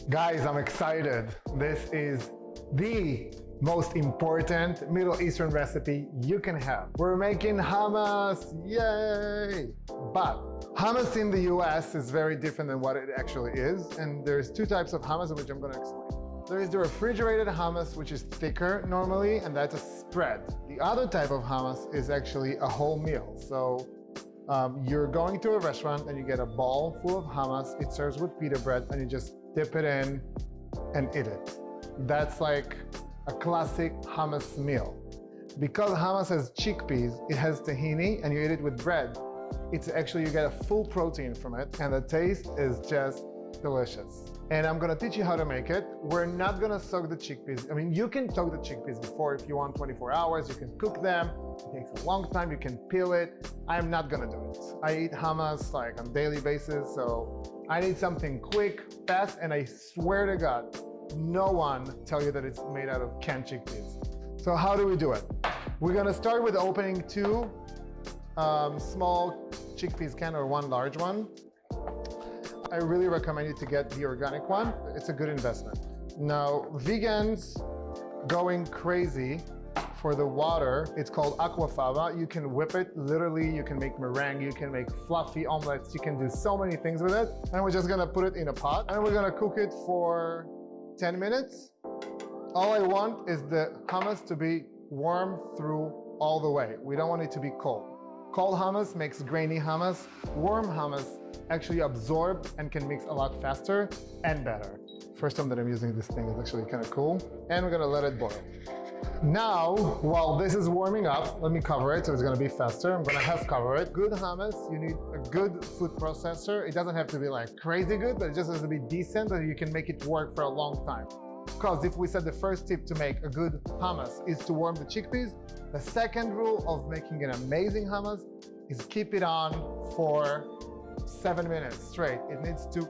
Guys, I'm excited. This is the most important Middle Eastern recipe you can have. We're making hummus, yay! But hummus in the US is very different than what it actually is, and there's two types of hummus, which I'm gonna explain. There is the refrigerated hummus, which is thicker normally, and that's a spread. The other type of hummus is actually a whole meal. So you're going to a restaurant and you get a bowl full of hummus, it serves with pita bread, and you just dip it in and eat it. That's like a classic hummus meal. Because hummus has chickpeas, it has tahini, and you eat it with bread. It's actually, you get a full protein from it, and the taste is just delicious. And I'm gonna teach you how to make it. We're not gonna soak the chickpeas. I mean, you can soak the chickpeas before if you want 24 hours, you can cook them. It takes a long time, you can peel it. I'm not gonna do it. I eat hummus like on a daily basis, so I need something quick, fast, and I swear to God, no one tell you that it's made out of canned chickpeas. So how do we do it? We're gonna start with opening two small chickpeas can or one large one. I really recommend you to get the organic one. It's a good investment. Now, vegans going crazy for the water. It's called aquafaba. You can whip it, literally, you can make meringue, you can make fluffy omelets, you can do so many things with it. And we're just gonna put it in a pot and we're gonna cook it for 10 minutes. All I want is the hummus to be warm through all the way. We don't want it to be cold. Cold hummus makes grainy hummus. Warm hummus actually absorb and can mix a lot faster and better. First time that I'm using this thing is actually kind of cool. And we're gonna let it boil. Now, while this is warming up, let me cover it so it's gonna be faster. I'm gonna half cover it. Good hummus, you need a good food processor. It doesn't have to be like crazy good, but it just has to be decent so you can make it work for a long time. Because if we said the first tip to make a good hummus is to warm the chickpeas, the second rule of making an amazing hummus is keep it on for 7 minutes straight. It needs to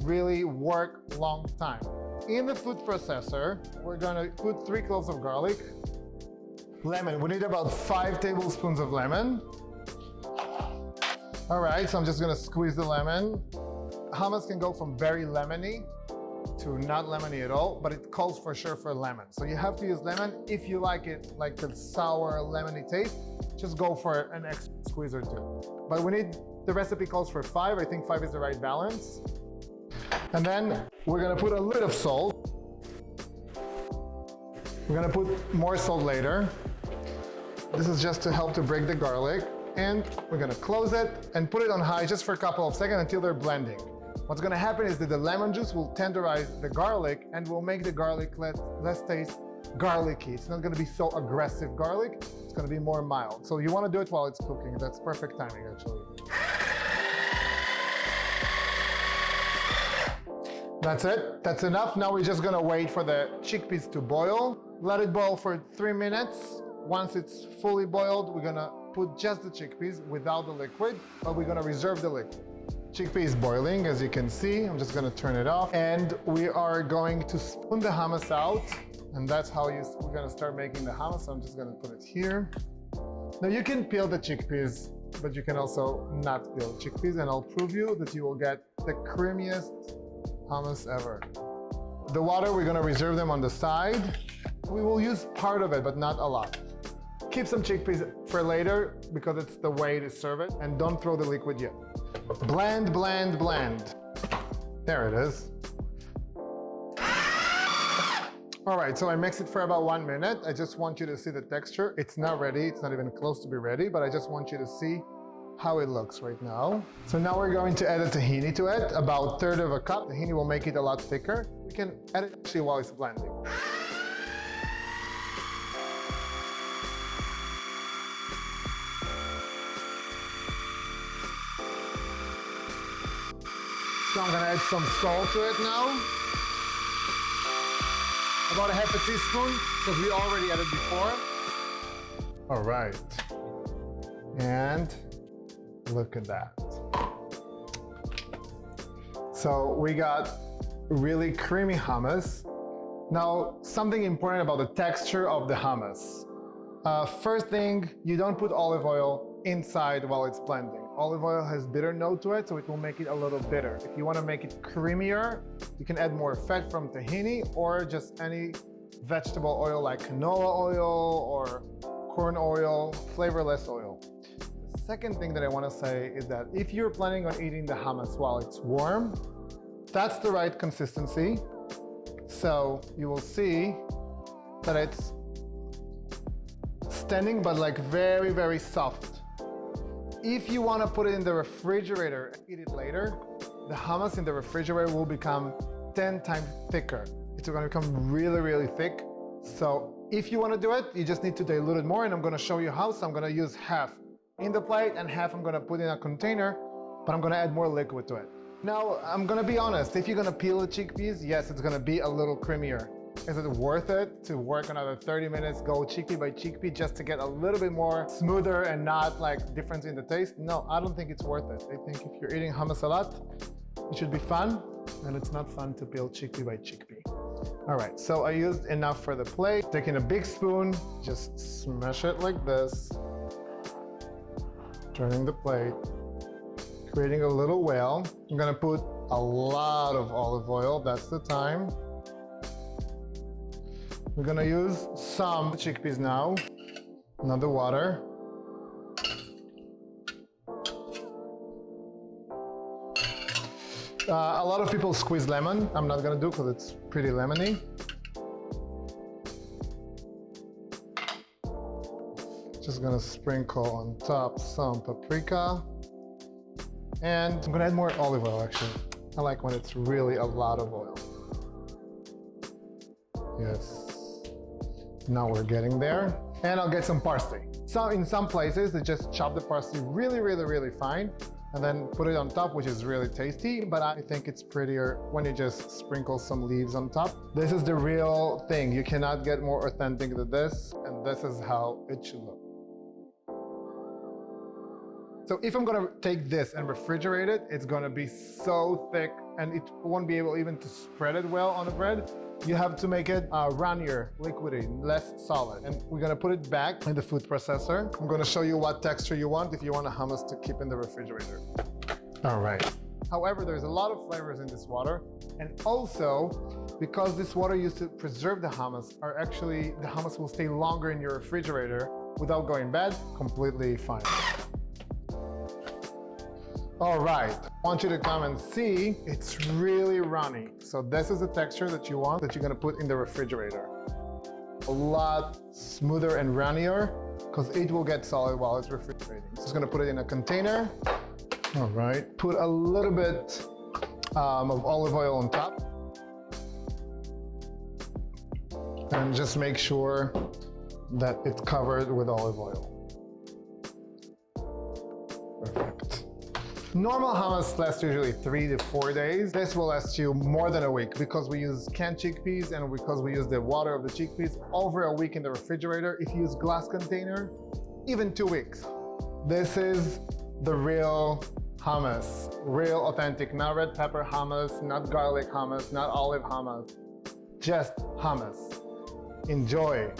really work long time. In the food processor, we're gonna put 3 cloves of garlic, lemon. We need about 5 tablespoons of lemon. All right, so I'm just gonna squeeze the lemon. Hummus can go from very lemony to not lemony at all, but it calls for sure for lemon. So you have to use lemon. If you like it, like the sour lemony taste, just go for an extra squeeze or 2. But we need, the recipe calls for 5. I think 5 is the right balance. And then we're gonna put a little of salt. We're gonna put more salt later. This is just to help to break the garlic. And we're gonna close it and put it on high just for a couple of seconds until they're blending. What's gonna happen is that the lemon juice will tenderize the garlic and will make the garlic less taste garlicky. It's not gonna be so aggressive garlic. It's gonna be more mild. So you wanna do it while it's cooking. That's perfect timing, actually. That's it. That's enough. Now we're just gonna wait for the chickpeas to boil. Let it boil for 3 minutes. Once it's fully boiled, we're gonna put just the chickpeas without the liquid, but we're gonna reserve the liquid. Chickpea is boiling, as you can see. I'm just gonna turn it off. And we are going to spoon the hummus out. And that's how we're gonna start making the hummus. So I'm just gonna put it here. Now you can peel the chickpeas, but you can also not peel chickpeas. And I'll prove you that you will get the creamiest hummus ever. The water, we're gonna reserve them on the side. We will use part of it, but not a lot. Keep some chickpeas for later because it's the way to serve it. And don't throw the liquid yet. Blend, blend, blend. There it is. All right, so I mix it for about 1 minute. I just want you to see the texture. It's not ready, it's not even close to be ready, but I just want you to see how it looks right now. So now we're going to add a tahini to it, about 1/3 of a cup. Tahini will make it a lot thicker. We can add it actually while it's blending. So I'm gonna add some salt to it now. About 1/2 teaspoon, because we already added before. All right. And look at that. So we got really creamy hummus. Now, something important about the texture of the hummus. First thing, you don't put olive oil inside while it's blending. Olive oil has bitter note to it, so it will make it a little bitter. If you want to make it creamier, you can add more fat from tahini or just any vegetable oil like canola oil or corn oil, flavorless oil. The second thing that I want to say is that if you're planning on eating the hummus while it's warm, that's the right consistency. So you will see that it's standing but like very, very soft. If you want to put it in the refrigerator and eat it later, the hummus in the refrigerator will become 10 times thicker. It's going to become really, really thick. So if you want to do it, you just need to dilute it more, and I'm going to show you how. So I'm going to use half in the plate and half I'm going to put in a container, but I'm going to add more liquid to it. Now, I'm going to be honest, if you're going to peel the chickpeas, yes, it's going to be a little creamier. Is it worth it to work another 30 minutes, go chickpea by chickpea just to get a little bit more smoother and not like difference in the taste? No, I don't think it's worth it. I think if you're eating hummus a lot, it should be fun, and it's not fun to peel chickpea by chickpea. All right, so I used enough for the plate. Taking a big spoon, just smash it like this, turning the plate, creating a little whale. I'm gonna put a lot of olive oil, that's the time. We're gonna use some chickpeas now, not the water. A lot of people squeeze lemon. I'm not gonna do because it's pretty lemony. Just gonna sprinkle on top some paprika. And I'm gonna add more olive oil actually. I like when it's really a lot of oil. Yes. Now we're getting there. And I'll get some parsley. So in some places, they just chop the parsley really, really, really fine and then put it on top, which is really tasty, but I think it's prettier when you just sprinkle some leaves on top. This is the real thing. You cannot get more authentic than this, and this is how it should look. So if I'm gonna take this and refrigerate it, it's gonna be so thick and it won't be able even to spread it well on the bread. You have to make it runnier, liquidy, less solid. And we're gonna put it back in the food processor. I'm gonna show you what texture you want if you want a hummus to keep in the refrigerator. All right. However, there's a lot of flavors in this water. And also, because this water used to preserve the hummus, the hummus will stay longer in your refrigerator without going bad, completely fine. All right, I want you to come and see, it's really runny. So this is the texture that you want, that you're gonna put in the refrigerator. A lot smoother and runnier, because it will get solid while it's refrigerating. So just gonna put it in a container. All right, put a little bit of olive oil on top. And just make sure that it's covered with olive oil. Perfect. Normal hummus lasts usually 3 to 4 days. This will last you more than a week because we use canned chickpeas and because we use the water of the chickpeas. Over a week in the refrigerator. If you use glass container, even 2 weeks. This is the real hummus, real authentic, not red pepper hummus, not garlic hummus, not olive hummus, just hummus. Enjoy.